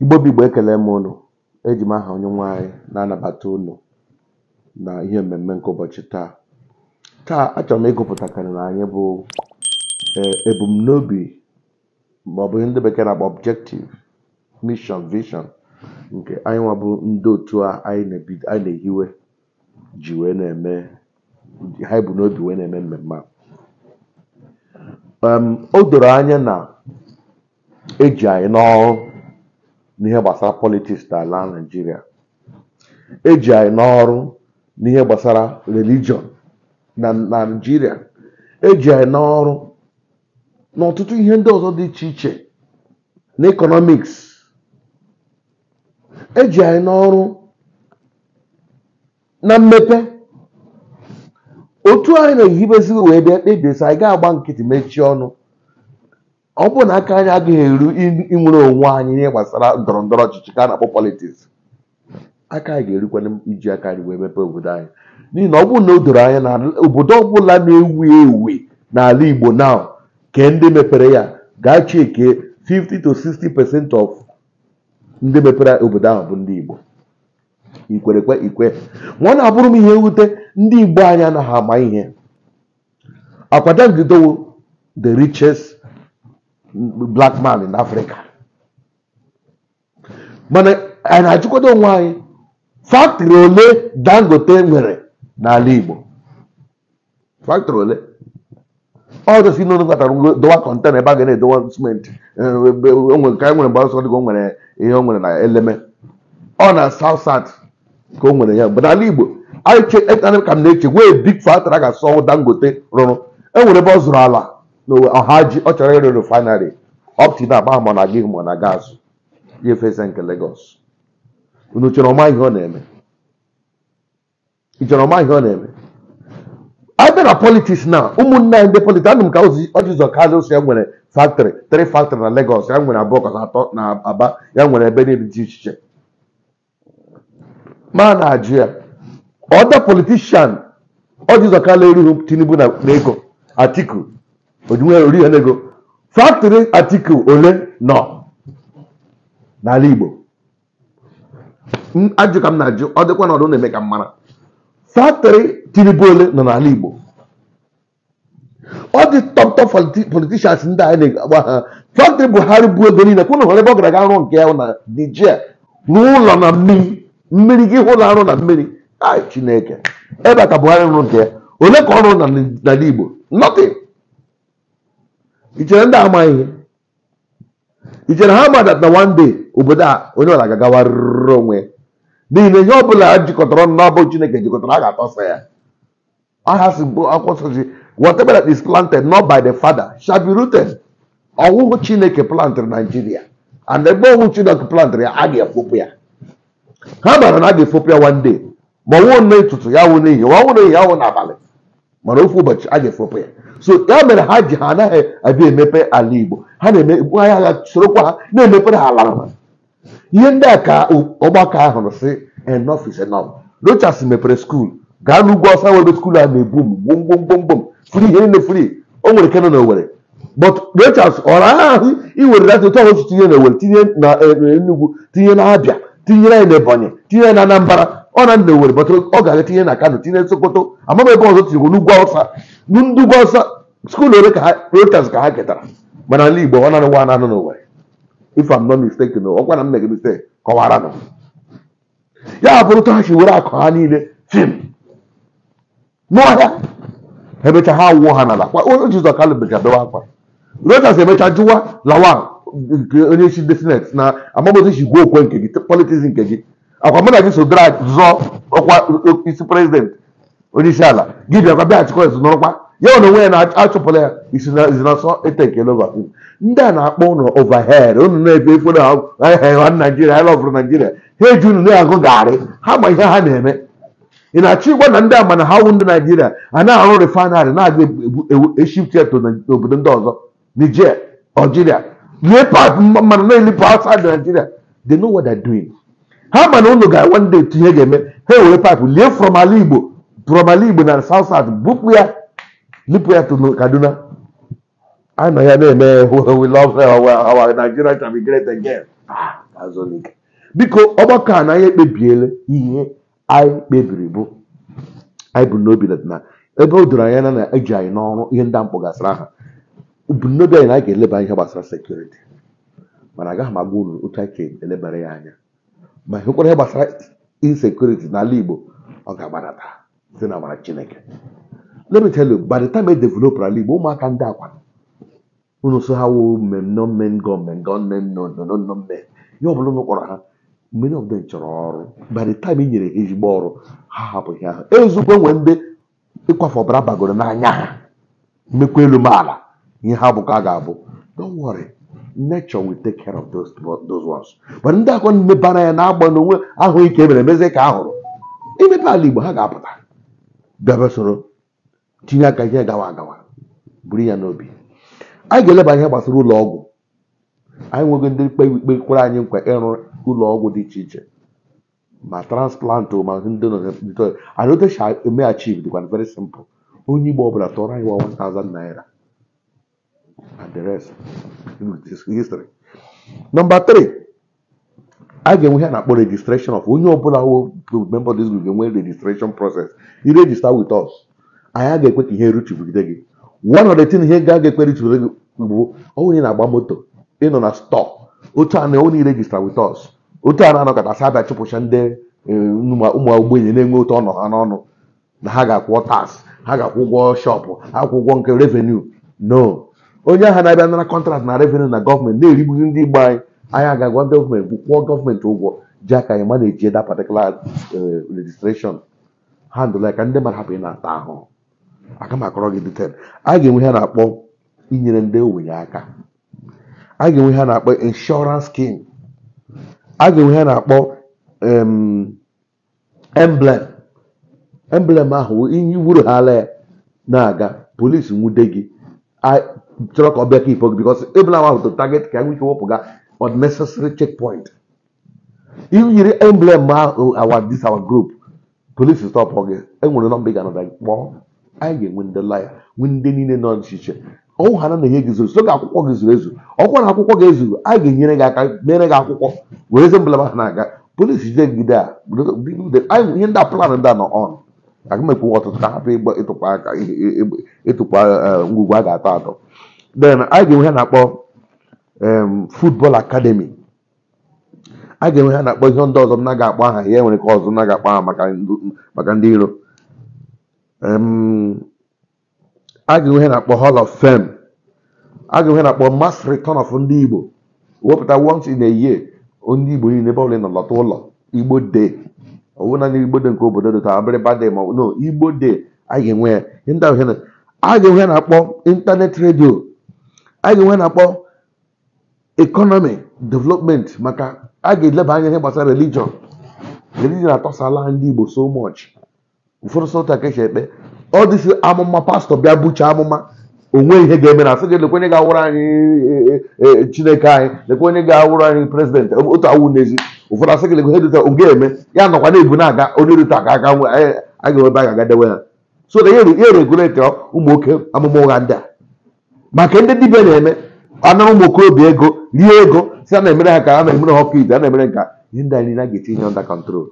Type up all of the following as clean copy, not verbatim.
Igbo Bigbo ekele m unu. Eji m aha onye nwanyị na-anabata unu na ihe mmemme nke ụbọchị taa. Taa achọrọ m ịgụpụtakarị na anyị bụ ebumnobi ma ọ bụ ndị bekee na-akpọ objective, mission, vision nke anyị nwa bụ ndị otu a anyị na-ehiwe ji wee na-eme ha bụ n'obi wee na-eme mmemme a. O doro anya na eji anyị n'ọrụ n'ihe gbasara politiks n'ala Naịjirịa. Eji anyị n'ọrụ n'ihe gbasara religion na Naịjirịa. Eji anyị n'ọrụ n'ọtụtụ ihe ndị ọzọ dị iche iche na economics. Eji anyị n'ọrụ na mmepe. Otu anyị na-ehibezi wee bịa kpebisi anyị ga-agba nkịtị mechie ọnụ. Ọ bụ na aka anyị agaghị eru inwere onwe anyị ihe gbasara ndọrọ ndọrọ ọchịchị ka a na-akpọ politiks. Aka anyị ga-erukwana iji aka anyị wee mepee obodo anyị. N'ihi na ọ bụrụ na o doro anya na obodo ọbụla na-ewu ewu n'ala Igbo now ke ndị mepere ya ga-achị eke 50 to 60% of ndị mepere obodo ahụ bụ ndị Igbo. Ikwerekwe ikwe. Nwa na-abụrụ m ihe mwute ndị Igbo anyị anaghị ama ihe. Akwada Ngidowo, the richest black man in Africa. Mana anyị na-ajụkwado onwe anyị factory ole Dangote nwere n'ala Igbo. Factory ole? Ọ dịsị n'ụlọ katara dowa kọntena ebe a ga na-edowa simenti. Nke anyị nwere mgbe ọsọ dịka o nwere ihe o nwere na Eleme. Ọ na South South ka o nwere ya. But n'ala Igbo anyị ka m na-eche wee big factory a ga-asọ Dangote rụrụ. E nwere ebe ọ zụrụ ala n'Ọhaji ọ chọrọ ịrụ refinery up to na agba ma na gị ma na gas ihe fesa nke Lagos. Unu chọrọ ọma ihe ọ na-eme. Ị chọrọ ọma ihe ọ na-eme. Abịa na politiks na ụmụnne anyị ndị politiks anụ m ka ọjịzọ kalụs ya nwere factory 3 factory na Lagos, ya nwere abụọ ka atọ na Aba, ya nwere ebe niile dị iche iche. Ma na-ajụ ya ọda politishan ọjịzọ kalụ erihu Tinubu na ego Atiku ojinwe ori ya nego factory Atiku ole nọ n'ala Igbo. Ajụ ka m na-ajụ ọ dịkwa na ọdụ na-eme ka m mara factory Tinubu ole nọ n'ala Igbo. Ọ dị top politicians ndị anyị na-agba ha factory Buhari bụ ego niile kwụna hụrụ ebe ọ gara ga arụ nke ya na Niger n'ụlọ na mmiri gị hụlọ arụ na mmiri. Ai Chineke, ebe a ka Buhari rụrụ nke ya ole ka ọ rụrụ n'ala Igbo? Nothing. I chere ndị ama ihe? I chere ha ma that na one day obodo a onye ọla ga-agawarịrị onwe n'ihi na ihe ọ bụla jikọtara ọnụ n'abụ Chineke jikọtara a ga-atọsa ya. Aha si bụ akwụkwọ nsọ si whatever that is planted not by the father shall be rooted. Ọwụhụ Chineke plantịrị Nigeria and ebe ọwụ Chineke plantịrị ya a ga-efopụ ya. Ha mara na a ga-efopụ ya one day ma ọwụ n'ụtụtụ ya wụ n'ihi ọwụ n'ihi ya wụ n'abalị mana ofu ụbọchị a ga-efopụ ya. So ya mere ha ji ha anaghị abịa emepe ala Igbo. Ha na-eme Igbo anyị agha sorokwa ha na-emepere ha ala. Ihe ndị a ka ọgbakọ ahụ sị enough is enough. Rochas mepere skuul gaa n'ugwu ọsa webe skuul a na-ebu gbomgbomgbom fri ihe niile fri o nwere keno na Owerri. But Rochas ọra ahụ iwere data otu ọhụrụ tinye na Owerri tinye na Enugu tinye na Abịa tinyere anyị na Ebonyi tinye na Anambra ọ na ndị Owerri but ọ ga-aga tinye na Kano tinye Sokoto amama ebe ọzọ tinyegwu n'ugwu ọsa ndị ugwu ọsa skuul ole ka ha Rochas ka ha ketara mana ala Igbo ọ na-anụ nwa anụ n'Owerri. If I'm not mistaken ọkwa na m mege mistake kọwara nụ ya bụrụ ta ha si were akụ ha niile fim n'ọhịa emecha ha wụọ ha n'ala kwa Jizọ Kalụ becha bewa akwa. Rochas emecha jụwa lawa nke onye isi ndị sineti na amamozi si gwa okwe nke gị politiks nke gị akwa mụ na gị so dara zụọ ọkwa isi prezident onye isi ala gị bịakwa bịaghachikwa ezinụlọkwa ya na onwe ya na-achụpụla ya isi na ọsọ etekele over. Ndị a na-akpọ ụnụ overhead unu na-ebe efere ha Naijiria anyị lọvụrụ Naijiria ha eji unu na-agụ garị ha ma ihe ha na-eme. Ị na-achọ ịgwa na ndị ama na ha wụ ndị Naijiria a na-arụ refinery na-aga eshifti eto n'obodo ndị ọzọ Niger, Algeria lie pipe mmanụ na-elipụ outside Nigeria. They know what they're doing. Ha ma na unu ga one day tinye ga-eme ha ewere pipe lie from ala Igbo na South South bupụ ya lipụ ya to Kaduna. I know your name, we love our Nigeria shall be great again. azụlike. Biko ọgbakọ a na anyị ekpebiele ihe anyị kpebiri bụ anyị bụ n'obi na ebe o doro anya na eji anyị n'ọrụ ihe ndị mkpọgasịrị aha ebumnobi anyị na anyị ga-eleba ihe gbasara sekuriti, mana agaghị m agwa unu otu anyị ga-elebara ya anya ma hụkwara ihe gbasara insekuriti n'ala Igbo ọ ga-agbadata site na amara Chineke. Let me tell you, by the time e develop ala Igbo, ụmụaka ndị akwa unu so ha wo men gọọmenti ihe ọbụla unu kpọrọ ha, many of them chọrọ ọrụ. By the time e nyere ha ezigbo ọrụ ha hapụ ihe ahụ. Ezigbo nwe ndị ịkwafe ọbara bagoro n'anya ha mmekwa elu ma ala ihe ha bụ ka a ga-abụ. Don't worry, nature will take care of those ones. But ndị akọ mmepara ya na-agba n'onwe ahụ ike emere emezie ka ahụrụ imepe ala Igbo ha ga-apụta bịaba soro tinye aka ihe gawa agawa buru ya n'obi. Anyị ga-eleba ihe gbasara ụlọ ọgwụ. Anyị nwego ndị ikpe kwere anyị nkwa ịrụ ụlọ ọgwụ dị iche iche ma transplant ma ndị nọ and otu esi eme achieve dịkwa very simple. Onye Igbo ọbụla tọrọ anyị 1,000 naira and the rest is history. Number 3, a ga-enwe ihe na-akpọ registration of onye ọbụla member of this group ga-enwe registration process. You register with us, anyị ga-ekwe ka ihe ruchibugide gị. One of the things ihe ga-ekwe ruchibugide gị bụ onye na-agba moto ịnọ na store otu a na onye register with us otu a na-anọkọta asị abịa chụpụcha ndị ụmụ ogbenye na-enwe otu ọnọ ha n'ọnụ na ha ga-akwụ tax, ha ga-akwụ ụgwọ shọpụ, ha akwụ ụgwọ nke revenue. No, onye ahụ na-abịa nara kọntrakt na revenue na gọọmenti na-erigbuzi ndị Igbo anyị ga-agwa gọọmenti kwụọ gọọmenti ụgwọ ji aka anyị ma na-eji that particular registration handle ka ndị mmadụ hapụ ị na-ata ahụhụ. Aka m akọrọ gị detail. A ga-enwe ihe na-akpọ inyere ndị ogbenye aka. A ga-enwe ihe na-akpọ insurance scheme. A ga-enwe ihe na-akpọ emblem ahụ ihe wuru ha ala ya na-aga polisi nwude gị chọrọ ka ọ bịa ka ifo gị because emblem ahụ to target ka nwee ike wepụga unnecessary checkpoint. If yiri emblem ahụ our group polisi stop gị enwere nọmba ị ga-anọda gị kpọọ. Anyị ga-enwe ndị laya nwe ndị niile nọ nchiche ọnwụ ha na ihe gị zuru so akwụkwọ gị zuru ezu ọkwa na akwụkwọ gị ezuru a ga-enyere gị aka mere gị akwụkwọ were emblem ahụ na-aga polisi jide gide a ihe ndị plan ndị a nọ on. Aga m ekwu ọtụtụ ka hapụ ịtụkwa aka ịtụkwa ngwugwu a ga-atọ atọ. Then a ga-enwe ha na-akpọ football academy. A ga-enwe ha na-akpọ ihe ndị ọzọ na ga-akpọ aha ya nwere ka ọzọ na ga-akpọ aha maka ndị iro. A ga-enwe ha na-akpọ Hall of Fame. A ga-enwe ha na-akpọ mass return of ndị Igbo wepụta once in a year ndị Igbo niile ebe ọbụla nọ lọta ụlọ Igbo Day. Ọ bụrụ na Igbo Day nke obodo dị taa abịrịba day ma no Igbo Day a ga-enwe ya. A ga-enwe ha na-akpọ internet radio. A ga-enwe ha na-akpọ economy development maka a ga-eleba anya ihe gbasara religion atọsala ndị Igbo so much. Ụfọdụ sọta ka esi ekpe ọ dịsị amụma pastọ bịa bucha amụma onwe ihe ga-eme na asị gị lekwa onye ga-awụrụ anyị Chineke anyị lekwa onye ga-awụrụ anyị prezidenti otu awụ n'ezi. Ụfọdụ asị gị lekwa ihe dịta oge eme ya nọkwa na-ebu na-aga onye rute aka aka a ga-ewebe a ga-aga dewe ha. So na ya regulate ụmụ oke amụma ụgha ndị a maka ndị dibịa na-eme anara ụmụ okorobịa ego rie ego si a na-emere ha ka a na-emere ha ọkụ ite a na-emere nka ihe ndị anyị na ga-etinye under control.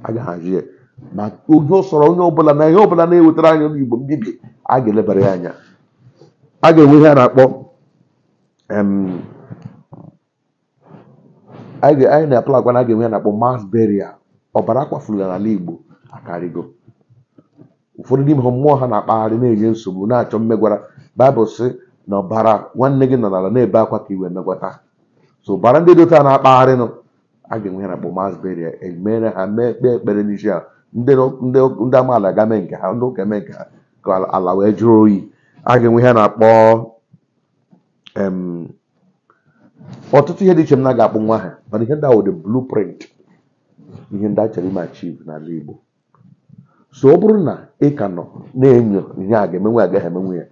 A ga-ahazi ya ma onye sọrọ onye ọbụla na ihe ọbụla na-ewetara anyị n'Igbo mbibi a ga-elebara ya anya. A ga-enwe ihe a na-akpọ anyị na-apụla agwa na a ga-enwe ihe a na-akpọ mass burial. Ọbara akwafuru ya n'ala Igbo akarịgo. Ụfọdụ n'ime ha mmụọ ha na-akpagharị na-enye nsogbu na-achọ mmegwara. Baịbụl sị na ọbara nwanne gị nọ n'ala na-ebe akwa ka iwe megwata. So ọbara ndị dị otu a na-akpagharị nụ a ga-enwe ihe na-akpọ mass burial. Emere ha mee ekpere n'isi ha ndị amaala ga-eme nke ha ndị ụka eme nke ha ka ala wee jụrụ oyi. A ga-enwe ihe na-akpọ ọtụtụ ihe dị iche m na ga-akpụ nwa ha mana ihe ndị ahụ dị blueprint ihe ndị a chọrọ ime achieve n'ala Igbo. So ọ bụrụ na ị ka nọ na-enyo ihe a ga-emenwe agaghị emenwe ya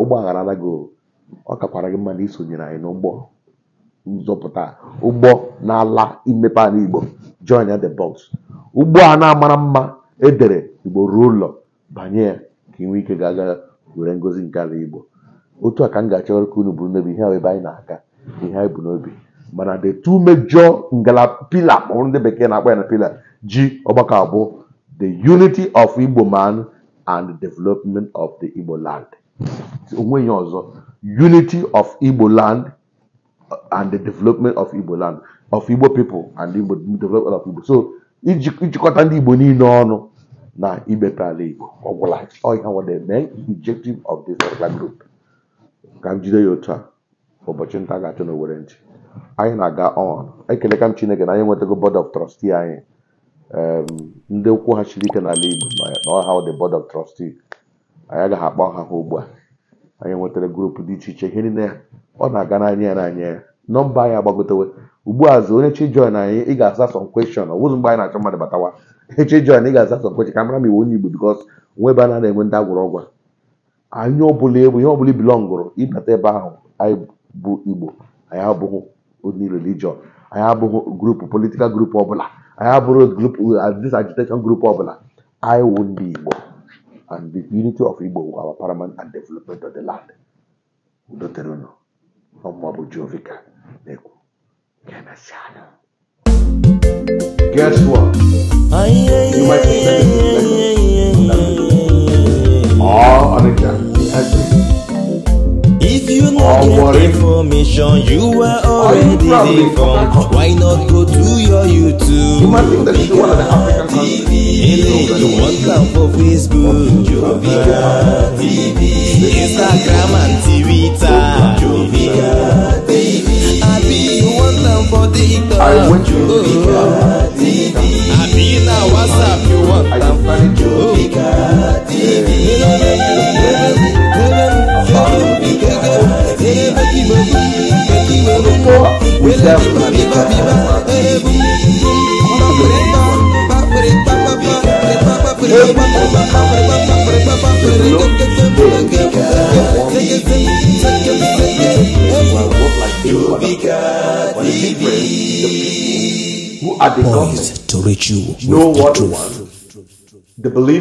ụgbọ agharala gị ọ kakwara gị mma na isonyere anyị n'ụgbọ nzọpụta ụgbọ na-ala imepe ala Igbo. Join the box. Ụgbọ a na-amara mma edere Igbo ruo ụlọ banye ya ka ị nwee ike ga-aga were ngozi nke ala Igbo. Otu a ka m ga-achọrọ ka unu bụrụ n'obi ihe ahụ ebe anyị na-aga ihe anyị bụ n'obi. mana the two major pillar ma ndị bekee na-akpọ ya na pillar ji ọgbakọ abụọ the unity of Igbo man and the development of the Igbo land. Onwe ihe ọzọ, unity of Igbo land and the development of Igbo land, of Igbo people and the development of Igbo. So ijikọta ndị Igbo niile ọnụ na imepe ala Igbo ọgwụla ihe wa the main objective of this particular group. Ka m jide ya otu a ụbọchị nta ga-achọ na Owerre ntị anyị na-aga on. Ekele ka m Chineke na anyị nwetago board of trustee anyị ndị okwu ha siri ike n'ala Igbo na ọha the board of trustee anyị agaghị akpọ ha ugbu a. Anyị nwetara grupu dị iche iche ihe niile ọ na-aga n'anya ya nọmba anyị agbagotewe ugbu a zụ onye chi join anyị ị ga-asa some question ọwụzụ mgbe anyị na-achọ mmadụ batawa echi join ị ga-asa some question ka mara ma iwe onye Igbo because onwe ebe a na-enwe ndị agwụrọgwa anyị ọbụla egwu ihe ọbụla ibilọngụrụ ịbata ebe ahụ anyị bụ Igbo anyị abụghị only religion anyị abụghị grupu political group ọbụla anyị abụrụ grupu this agitation group ọbụla anyị wụ ndị Igbo and the unity of Igbo will our paramount and development of the land. Udoteruno ọmụabụ Jovika na-ekwu guess what? You might be if you know the information, you are already informed. Why not go to your YouTube? You might think that this is one of the African countries. You want come for Facebook, Jovika TV, Instagram and Twitter, Jovika TV. Abi you want them for TikTok, I went to Jovika TV. Abi now WhatsApp you want them for Jovika TV. Who are the government to reach you know what they want, they believe